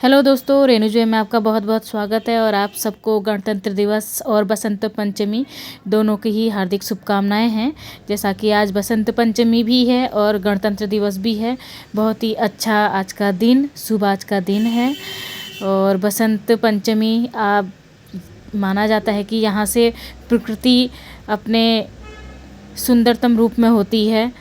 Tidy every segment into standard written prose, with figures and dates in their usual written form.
Hello दोस्तों, रेणु जी में आपका बहुत बहुत स्वागत है और आप सबको गणतंत्र दिवस और बसंत पंचमी दोनों की ही हार्दिक शुभकामनाएं हैं। जैसा कि आज बसंत पंचमी भी है और गणतंत्र दिवस भी है। बहुत ही अच्छा आज का दिन, शुभ आज का दिन है। और बसंत पंचमी माना जाता है कि यहाँ से प्रकृति अपने सुंदरतम रूप में होती है।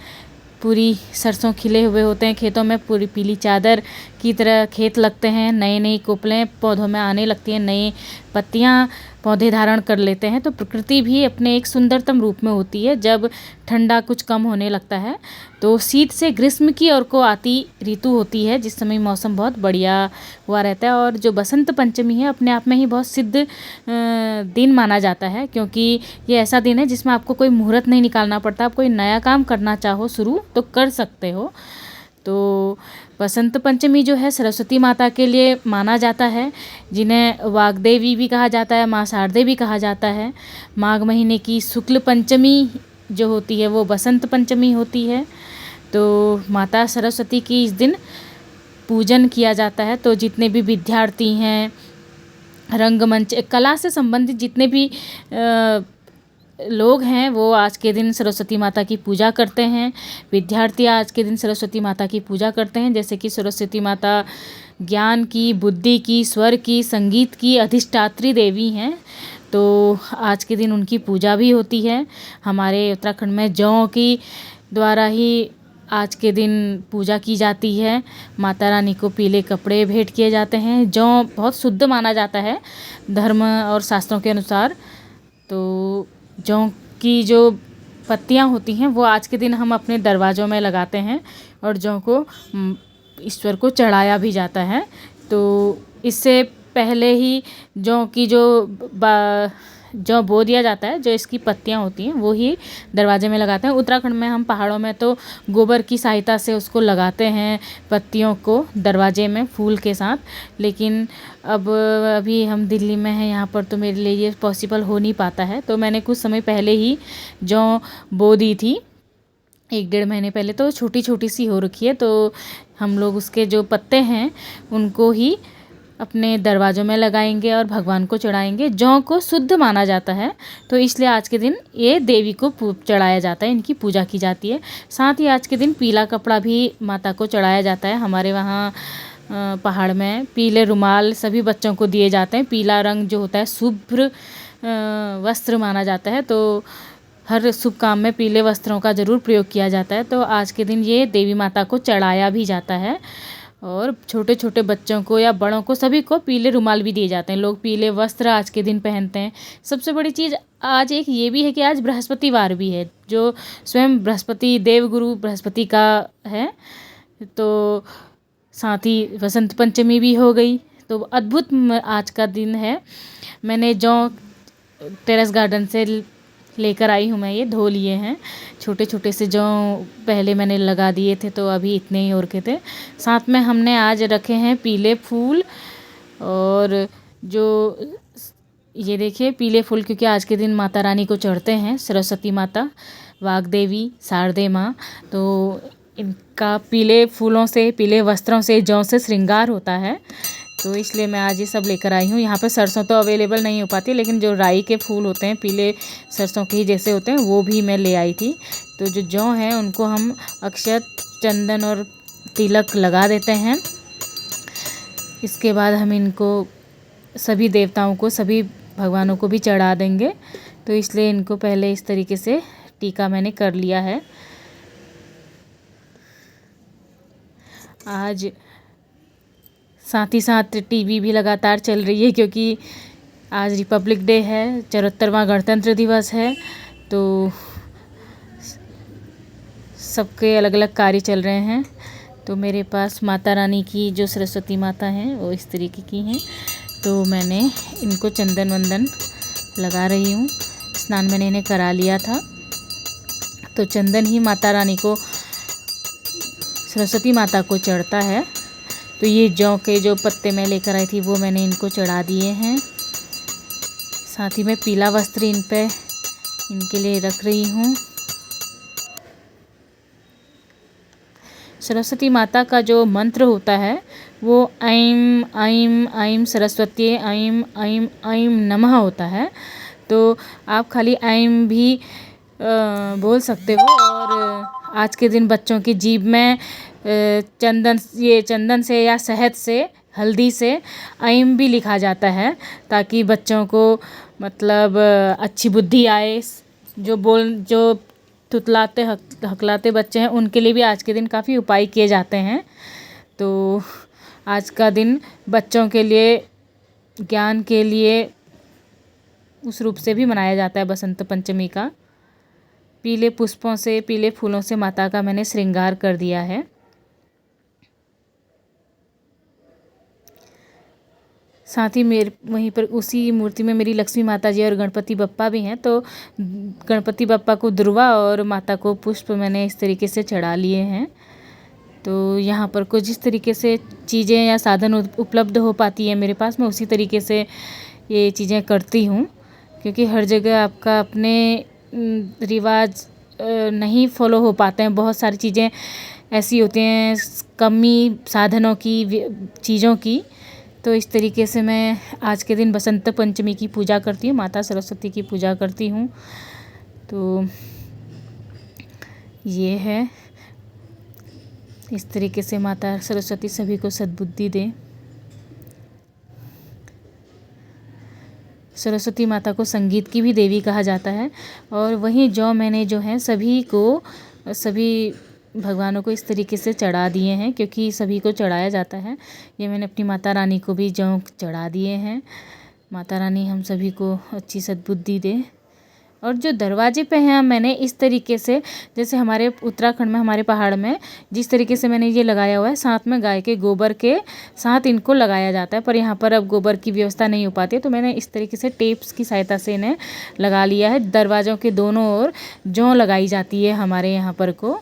पूरी सरसों खिले हुए होते हैं खेतों में, पूरी पीली चादर की तरह खेत लगते हैं। नई नई कोपलें पौधों में आने लगती हैं, नई पत्तियां पौधे धारण कर लेते हैं। तो प्रकृति भी अपने एक सुंदरतम रूप में होती है। जब ठंडा कुछ कम होने लगता है तो शीत से ग्रीष्म की ओर को आती ऋतु होती है, जिस समय मौसम बहुत बढ़िया हुआ रहता है। और जो बसंत पंचमी है अपने आप में ही बहुत सिद्ध दिन माना जाता है, क्योंकि ये ऐसा दिन है जिसमें आपको कोई मुहूर्त नहीं निकालना पड़ता। आप कोई नया काम करना चाहो शुरू तो कर सकते हो। तो बसंत पंचमी जो है सरस्वती माता के लिए माना जाता है, जिन्हें वाग्देवी भी कहा जाता है, माँ शारदे भी कहा जाता है। माघ महीने की शुक्ल पंचमी जो होती है वो बसंत पंचमी होती है। तो माता सरस्वती की इस दिन पूजन किया जाता है। तो जितने भी विद्यार्थी हैं, रंगमंच कला से संबंधित जितने भी लोग हैं वो आज के दिन सरस्वती माता की पूजा करते हैं। विद्यार्थी आज के दिन सरस्वती माता की पूजा करते हैं। जैसे कि सरस्वती माता ज्ञान की, बुद्धि की, स्वर की, संगीत की अधिष्ठात्री देवी हैं। तो आज के दिन उनकी पूजा भी होती है। हमारे उत्तराखंड में जौ की द्वारा ही आज के दिन पूजा की जाती है। माता रानी को पीले कपड़े भेंट किए जाते हैं। जौ बहुत शुद्ध माना जाता है धर्म और शास्त्रों के अनुसार। तो जौ की जो पत्तियां होती हैं वो आज के दिन हम अपने दरवाज़ों में लगाते हैं और जौ को ईश्वर को चढ़ाया भी जाता है। तो इससे पहले ही जौ की जौ बो दिया जाता है। जो इसकी पत्तियां होती हैं वो ही दरवाजे में लगाते हैं। उत्तराखंड में हम पहाड़ों में तो गोबर की सहायता से उसको लगाते हैं, पत्तियों को दरवाजे में फूल के साथ। लेकिन अभी हम दिल्ली में हैं, यहाँ पर तो मेरे लिए ये पॉसिबल हो नहीं पाता है। तो मैंने कुछ समय पहले ही जौ बो दी थी, 1-1.5 महीने पहले। तो छोटी छोटी सी हो रखी है। तो हम लोग उसके जो पत्ते हैं उनको ही अपने दरवाज़ों में लगाएंगे और भगवान को चढ़ाएंगे। जौ को शुद्ध माना जाता है, तो इसलिए आज के दिन ये देवी को चढ़ाया जाता है, इनकी पूजा की जाती है। साथ ही आज के दिन पीला कपड़ा भी माता को चढ़ाया जाता है। हमारे वहाँ पहाड़ में पीले रुमाल सभी बच्चों को दिए जाते हैं। पीला रंग जो होता है शुभ्र वस्त्र माना जाता है। तो हर शुभ काम में पीले वस्त्रों का ज़रूर प्रयोग किया जाता है। तो आज के दिन ये देवी माता को चढ़ाया भी जाता है। और छोटे छोटे बच्चों को या बड़ों को सभी को पीले रुमाल भी दिए जाते हैं। लोग पीले वस्त्र आज के दिन पहनते हैं। सबसे बड़ी चीज़ आज एक ये भी है कि आज बृहस्पतिवार भी है, जो स्वयं बृहस्पति देवगुरु बृहस्पति का है। तो साथ ही बसंत पंचमी भी हो गई। तो अद्भुत आज का दिन है। मैंने जौ टेरेस गार्डन से लेकर आई हूँ, मैं ये धो लिए हैं। छोटे छोटे से जौ पहले मैंने लगा दिए थे, तो अभी इतने ही और के थे। साथ में हमने आज रखे हैं पीले फूल। और जो ये देखिए पीले फूल, क्योंकि आज के दिन माता रानी को चढ़ते हैं, सरस्वती माता, वाग्देवी, शारदे माँ। तो इनका पीले फूलों से, पीले वस्त्रों से, जौ से श्रृंगार होता है। तो इसलिए मैं आज ये सब लेकर आई हूँ। यहाँ पे सरसों तो अवेलेबल नहीं हो पाती, लेकिन जो राई के फूल होते हैं पीले सरसों के ही जैसे होते हैं वो भी मैं ले आई थी। तो जो जौ हैं उनको हम अक्षत, चंदन और तिलक लगा देते हैं। इसके बाद हम इनको सभी देवताओं को, सभी भगवानों को भी चढ़ा देंगे। तो इसलिए इनको पहले इस तरीके से टीका मैंने कर लिया है। आज साथ ही साथ टीवी भी लगातार चल रही है, क्योंकि आज रिपब्लिक डे है, 74वां गणतंत्र दिवस है। तो सबके अलग अलग कार्य चल रहे हैं। तो मेरे पास माता रानी की जो सरस्वती माता हैं वो इस तरीके की हैं। तो मैंने इनको चंदन वंदन लगा रही हूँ। स्नान मैंने इन्हें करा लिया था। तो चंदन ही माता रानी को, सरस्वती माता को चढ़ता है। तो ये जौ के जो पत्ते मैं लेकर आई थी वो मैंने इनको चढ़ा दिए हैं। साथ ही मैं पीला वस्त्र इनके लिए रख रही हूँ। सरस्वती माता का जो मंत्र होता है वो ऐं ऐं ऐं सरस्वती ऐं ऐं ऐं नमः होता है। तो आप खाली ऐं भी बोल सकते हो। और आज के दिन बच्चों की जीभ में चंदन से या शहद से, हल्दी से ऐं भी लिखा जाता है, ताकि बच्चों को मतलब अच्छी बुद्धि आए। जो तुतलाते हकलाते बच्चे हैं, उनके लिए भी आज के दिन काफ़ी उपाय किए जाते हैं। तो आज का दिन बच्चों के लिए, ज्ञान के लिए उस रूप से भी मनाया जाता है बसंत पंचमी का। पीले पुष्पों से, पीले फूलों से माता का मैंने श्रृंगार कर दिया है। साथ ही मेरे वहीं पर उसी मूर्ति में मेरी लक्ष्मी माता जी और गणपति बप्पा भी हैं। तो गणपति बप्पा को दुर्वा और माता को पुष्प मैंने इस तरीके से चढ़ा लिए हैं। तो यहाँ पर कुछ जिस तरीके से चीज़ें या साधन उपलब्ध हो पाती है मेरे पास, मैं उसी तरीके से ये चीज़ें करती हूँ। क्योंकि हर जगह आपका अपने रिवाज नहीं फॉलो हो पाते हैं। बहुत सारी चीज़ें ऐसी होती हैं, कमी साधनों की, चीज़ों की। तो इस तरीके से मैं आज के दिन बसंत पंचमी की पूजा करती हूँ, माता सरस्वती की पूजा करती हूँ। तो ये है, इस तरीके से माता सरस्वती सभी को सद्बुद्धि दे। सरस्वती माता को संगीत की भी देवी कहा जाता है। और वहीं मैंने जो है सभी भगवानों को इस तरीके से चढ़ा दिए हैं, क्योंकि सभी को चढ़ाया जाता है। ये मैंने अपनी माता रानी को भी जौ चढ़ा दिए हैं। माता रानी हम सभी को अच्छी सद्बुद्धि दे। और जो दरवाजे पे हैं, मैंने इस तरीके से, जैसे हमारे उत्तराखंड में, हमारे पहाड़ में जिस तरीके से मैंने ये लगाया हुआ है, साथ में गाय के गोबर के साथ इनको लगाया जाता है। पर यहाँ पर अब गोबर की व्यवस्था नहीं हो पाती है, तो मैंने इस तरीके से टेप्स की सहायता से इन्हें लगा लिया है। दरवाज़ों के दोनों ओर जौ लगाई जाती है हमारे यहाँ पर को।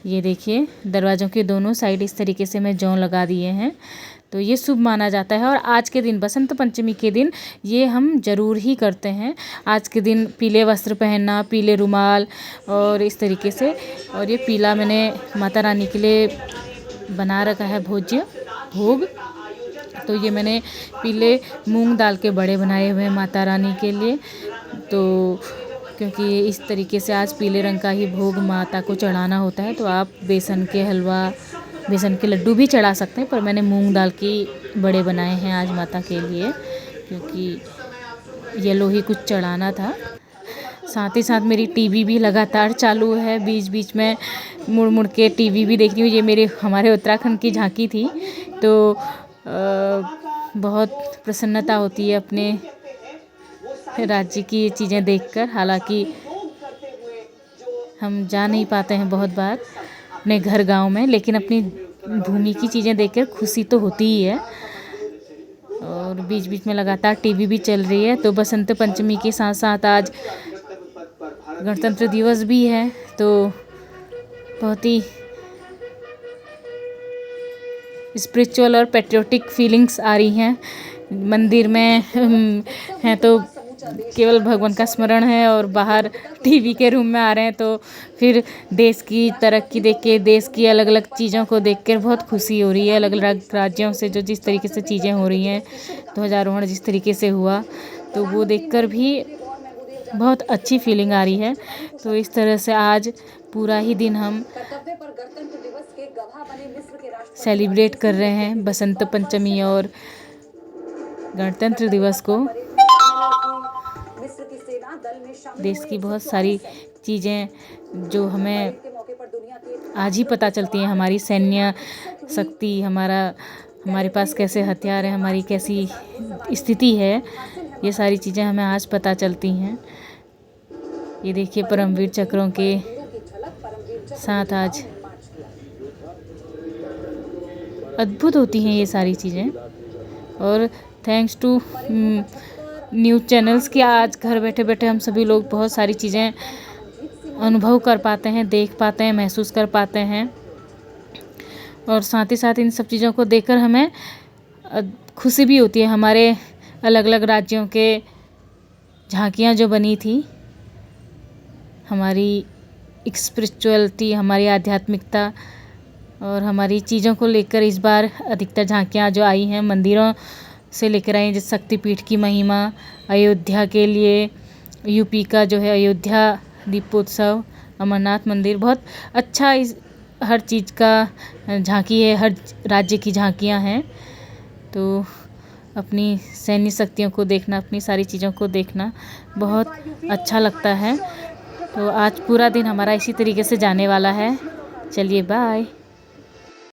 ये देखिए, दरवाज़ों के दोनों साइड इस तरीके से मैं जौ लगा दिए हैं। तो ये शुभ माना जाता है। और आज के दिन, बसंत पंचमी के दिन, ये हम ज़रूर ही करते हैं। आज के दिन पीले वस्त्र पहनना, पीले रुमाल और इस तरीके से। और ये पीला मैंने माता रानी के लिए बना रखा है भोग। तो ये मैंने पीले मूंग दाल के बड़े बनाए हुए हैं माता रानी के लिए। तो क्योंकि इस तरीके से आज पीले रंग का ही भोग माता को चढ़ाना होता है। तो आप बेसन के हलवा, बेसन के लड्डू भी चढ़ा सकते हैं, पर मैंने मूंग दाल की बड़े बनाए हैं आज माता के लिए, क्योंकि येलो ही कुछ चढ़ाना था। साथ ही साथ मेरी टीवी भी लगातार चालू है। बीच बीच में मुड़ मुड़ के टीवी भी देख रही हूँ। ये हमारे उत्तराखंड की झांकी थी। तो बहुत प्रसन्नता होती है अपने राज्य की चीज़ें देखकर। हालांकि हम जा नहीं पाते हैं बहुत बार अपने घर गांव में, लेकिन अपनी भूमि की चीज़ें देखकर खुशी तो होती ही है। और बीच बीच में लगातार टीवी भी चल रही है। तो बसंत पंचमी के साथ साथ आज गणतंत्र दिवस भी है। तो बहुत ही स्पिरिचुअल और पैट्रियोटिक फीलिंग्स आ रही हैं। मंदिर में हैं तो केवल भगवान का स्मरण है, और बाहर टीवी के रूम में आ रहे हैं तो फिर देश की तरक्की देख के, देश की अलग अलग चीज़ों को देखकर बहुत खुशी हो रही है। अलग अलग राज्यों से जो जिस तरीके से चीज़ें हो रही हैं, ध्वजारोहण जिस तरीके से हुआ, तो वो देखकर भी बहुत अच्छी फीलिंग आ रही है। तो इस तरह से आज पूरा ही दिन हम सेलिब्रेट कर रहे हैं बसंत पंचमी और गणतंत्र दिवस को। देश की बहुत सारी चीज़ें जो हमें आज ही पता चलती हैं, हमारी सैन्य शक्ति, हमारे पास कैसे हथियार है, हमारी कैसी स्थिति है, ये सारी चीज़ें हमें आज पता चलती हैं। ये देखिए, परमवीर चक्रों के साथ आज अद्भुत होती हैं ये सारी चीज़ें। और थैंक्स टू न्यूज़ चैनल्स कि आज घर बैठे बैठे हम सभी लोग बहुत सारी चीज़ें अनुभव कर पाते हैं, देख पाते हैं, महसूस कर पाते हैं। और साथ ही साथ इन सब चीज़ों को देखकर हमें खुशी भी होती है। हमारे अलग अलग राज्यों के झांकियाँ जो बनी थी, हमारी स्पिरिचुअलिटी, हमारी आध्यात्मिकता और हमारी चीज़ों को लेकर इस बार अधिकतर झांकियाँ जो आई हैं मंदिरों से लेकर आई हैं, जैसे शक्तिपीठ की महिमा, अयोध्या के लिए यूपी का जो है अयोध्या दीपोत्सव, अमरनाथ मंदिर, बहुत अच्छा इस हर चीज़ का झांकी है, हर राज्य की झांकियाँ हैं। तो अपनी सैन्य शक्तियों को देखना, अपनी सारी चीज़ों को देखना बहुत अच्छा लगता है। तो आज पूरा दिन हमारा इसी तरीके से जाने वाला है। चलिए बाय।